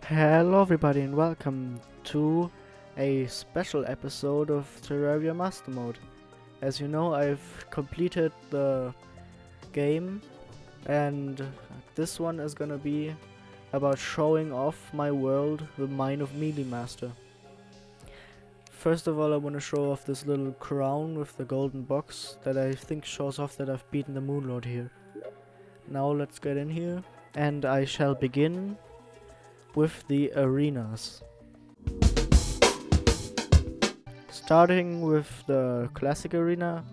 Hello everybody and welcome to a special episode of Terraria Mastermode. As you know, I've completed the game and this one is gonna be about showing off my world, the Mine of Melee Master. First of all, I want to show off this little crown with the golden box that I think shows off that I've beaten the Moonlord here. Now let's get in here and I shall begin with the arenas. Starting with the classic arena,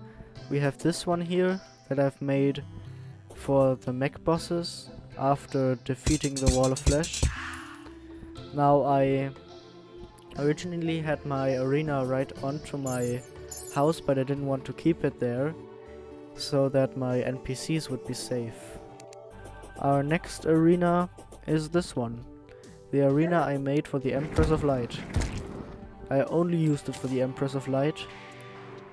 we have this one here that I've made for the mech bosses after defeating the Wall of Flesh. Now I originally had my arena right onto my house, but I didn't want to keep it there so that my NPCs would be safe. Our next arena is this one. The arena I made for the Empress of Light. I only used it for the Empress of Light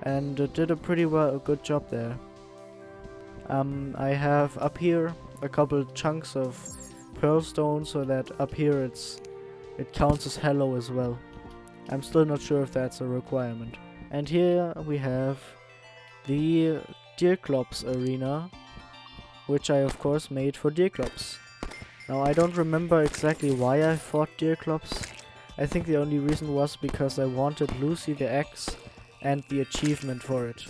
and did a pretty good job there. I have up here a couple chunks of pearl stone so that up here it counts as hello as well. I'm still not sure if that's a requirement. And here we have the Deerclops arena, which I of course made for Deerclops. Now I don't remember exactly why I fought Deerclops. I think the only reason was because I wanted Lucy the Axe and the achievement for it.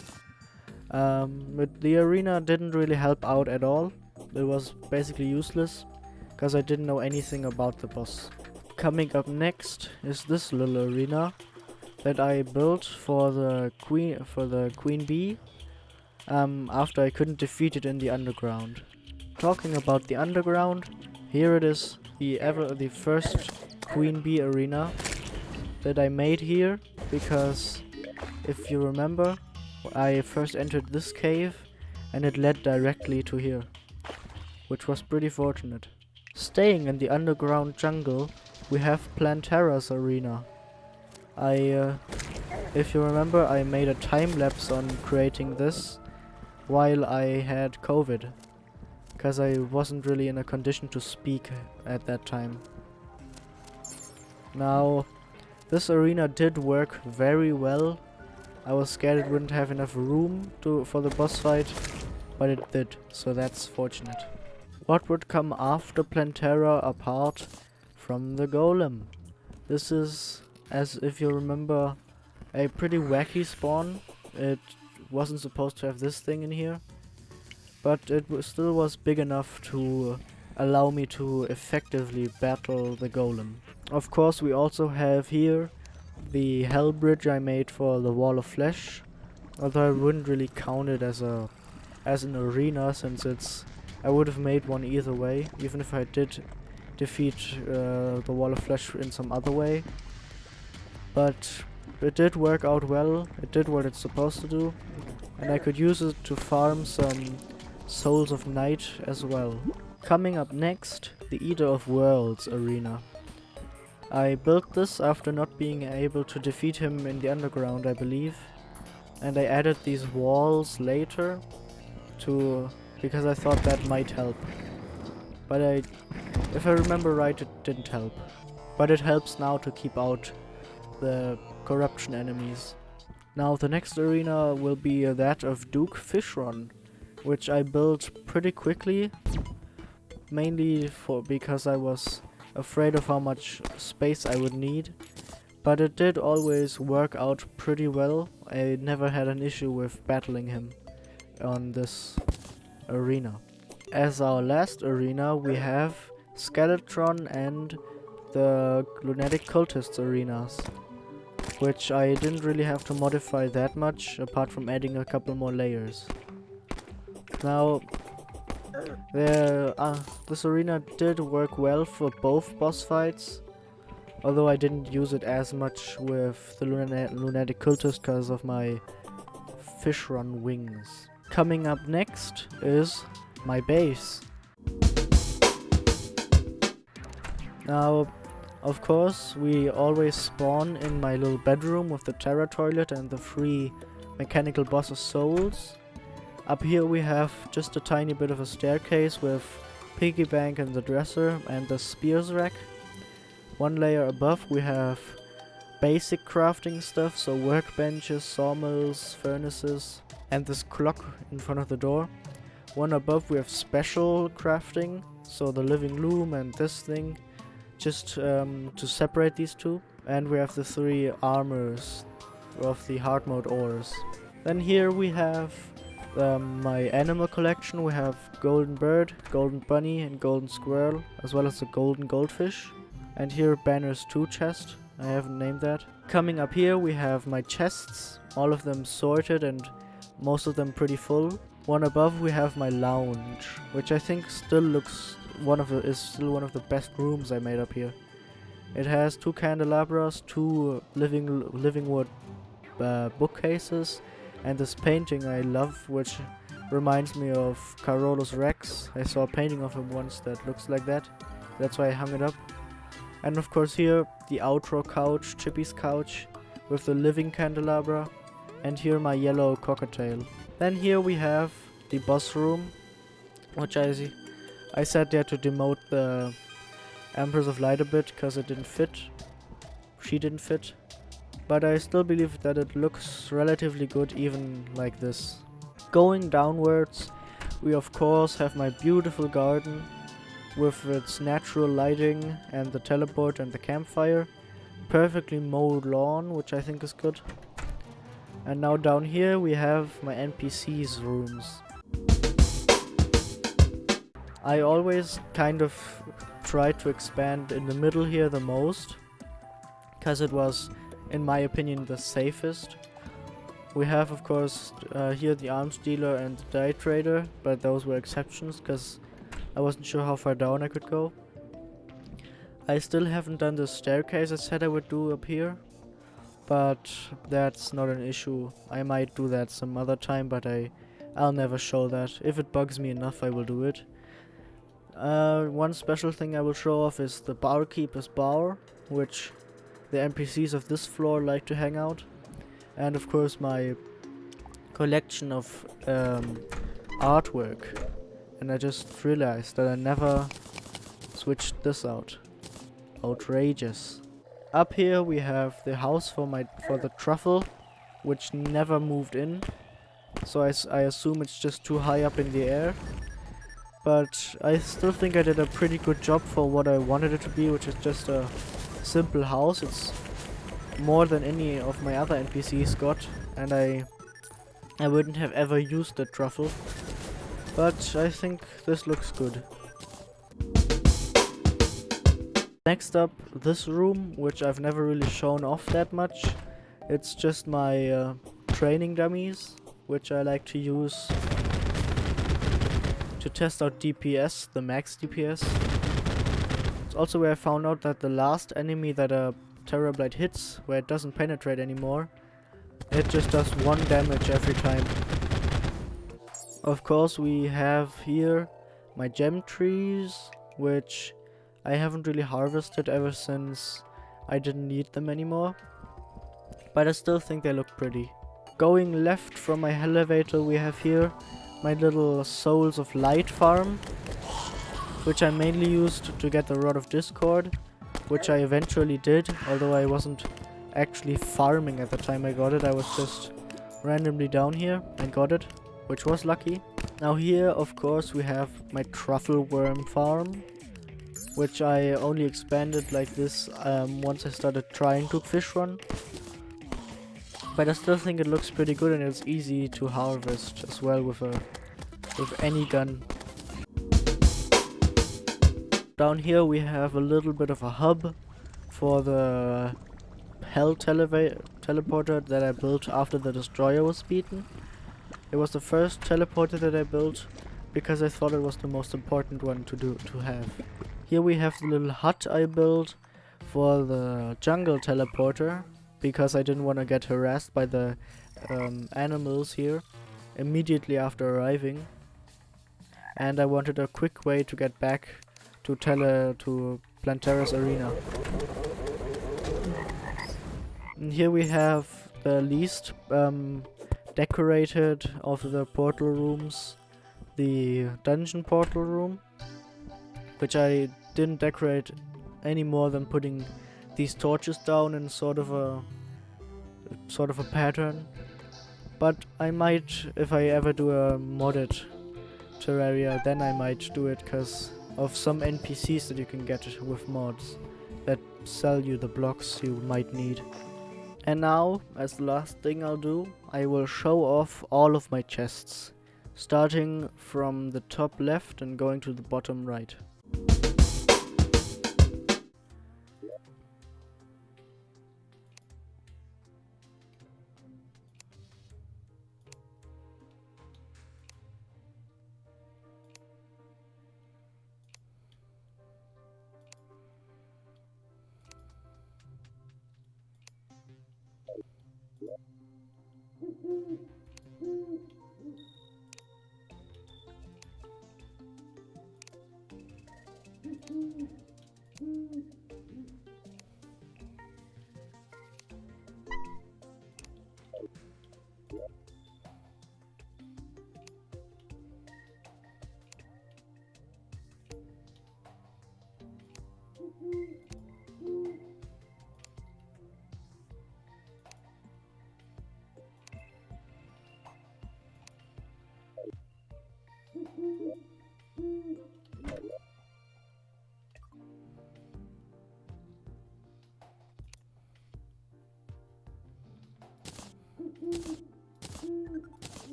But the arena didn't really help out at all. It was basically useless because I didn't know anything about the boss. Coming up next is this little arena that I built for the queen bee after I couldn't defeat it in the underground. Talking about the underground, here it is, the first queen bee arena that I made here, because if you remember, I first entered this cave and it led directly to here, which was pretty fortunate. Staying in the underground jungle, we have Plantera's arena. If you remember, I made a time lapse on creating this while I had COVID, because I wasn't really in a condition to speak at that time. Now, this arena did work very well. I was scared it wouldn't have enough room for the boss fight, but it did, so that's fortunate. What would come after Plantera apart from the golem? This is, as if you remember, a pretty wacky spawn. It wasn't supposed to have this thing in here, but it still was big enough to allow me to effectively battle the golem. Of course, we also have here the hell bridge I made for the Wall of Flesh, although I wouldn't really count it as an arena, since I would have made one either way, even if I did defeat the Wall of Flesh in some other way. But it did work out well, it did what it's supposed to do, and I could use it to farm some Souls of Night as well. Coming up next, the Eater of Worlds arena. I built this after not being able to defeat him in the underground, I believe, and I added these walls later because I thought that might help. But if I remember right, it didn't help. But it helps now to keep out the corruption enemies. Now the next arena will be that of Duke Fishron, which I built pretty quickly, mainly because I was afraid of how much space I would need, but it did always work out pretty well. I never had an issue with battling him on this arena. As our last arena, we have Skeletron and the Lunatic Cultists arenas, which I didn't really have to modify that much, apart from adding a couple more layers. Now, this arena did work well for both boss fights, although I didn't use it as much with the Lunatic Cultist because of my Fishron wings. Coming up next is my base. Now, of course, we always spawn in my little bedroom with the Terra toilet and the 3 mechanical boss souls. Up here we have just a tiny bit of a staircase with piggy bank and the dresser and the spears rack. One layer above we have basic crafting stuff, so workbenches, sawmills, furnaces, and this clock in front of the door. One above we have special crafting, so the living loom and this thing, just to separate these two. And we have the 3 armors of the hard mode ores. Then here we have my animal collection. We have golden bird, golden bunny, and golden squirrel, as well as the golden goldfish. And here Banner's 2 chest. I haven't named that. Coming up here we have my chests, all of them sorted and most of them pretty full. One above we have my lounge, which I think still looks is still one of the best rooms I made up here. It has 2 candelabras, 2 living wood bookcases, and this painting I love, which reminds me of Carolus Rex. I saw a painting of him once that looks like that. That's why I hung it up. And of course here the outro couch, Chippy's couch, with the living candelabra, and here my yellow cockatiel. Then here we have the boss room, which I said there to demote the Empress of Light a bit, because it didn't fit. She didn't fit. But I still believe that it looks relatively good even like this. Going downwards, we of course have my beautiful garden with its natural lighting and the teleport and the campfire. Perfectly mowed lawn, which I think is good. And now down here we have my NPC's rooms. I always kind of try to expand in the middle here the most, because it was, in my opinion, the safest. We have of course here the arms dealer and the die trader, but those were exceptions because I wasn't sure how far down I could go. I still haven't done the staircase I said I would do up here, but that's not an issue. I might do that some other time, but I'll never show that. If it bugs me enough, I will do it. One special thing I will show off is the barkeeper's bar, which the NPCs of this floor like to hang out. And of course my collection of artwork. And I just realized that I never switched this out. Outrageous. Up here we have the house for the truffle, which never moved in. So I assume it's just too high up in the air. But I still think I did a pretty good job for what I wanted it to be, which is just a simple house. It's more than any of my other NPCs got, and I wouldn't have ever used the truffle. But I think this looks good. Next up, this room, which I've never really shown off that much. It's just my training dummies, which I like to use to test out DPS, the max DPS. It's also where I found out that the last enemy that a Terrorblade hits, where it doesn't penetrate anymore, it just does 1 damage every time. Of course we have here my gem trees, which I haven't really harvested ever since I didn't need them anymore. But I still think they look pretty. Going left from my elevator we have here my little Souls of Light farm, which I mainly used to get the Rod of Discord, which I eventually did, although I wasn't actually farming at the time I got it. I was just randomly down here and got it, which was lucky. Now here of course we have my truffle worm farm, which I only expanded like this once I started trying to fish run. But I still think it looks pretty good, and it's easy to harvest as well with any gun. Down here we have a little bit of a hub for the hell teleporter that I built after the destroyer was beaten. It was the first teleporter that I built because I thought it was the most important one to have. Here we have the little hut I built for the jungle teleporter, because I didn't want to get harassed by the animals here immediately after arriving, and I wanted a quick way to get back to Plantera's arena. And here we have the least decorated of the portal rooms, the dungeon portal room, which I didn't decorate any more than putting these torches down in sort of a pattern. But I might, if I ever do a modded Terraria, then I might do it because of some NPCs that you can get with mods that sell you the blocks you might need. And now, as the last thing I'll do, I will show off all of my chests, starting from the top left and going to the bottom right.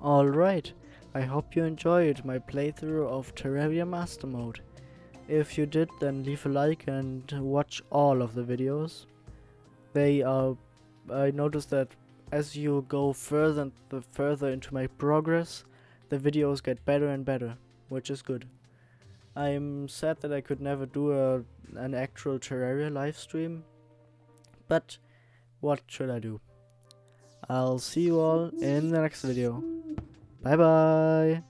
Alright, I hope you enjoyed my playthrough of Terraria Mastermode. If you did, then leave a like and watch all of the videos. I noticed that as you go further and further into my progress, the videos get better and better, which is good. I'm sad that I could never do an actual Terraria livestream, but what should I do? I'll see you all in the next video. Bye bye!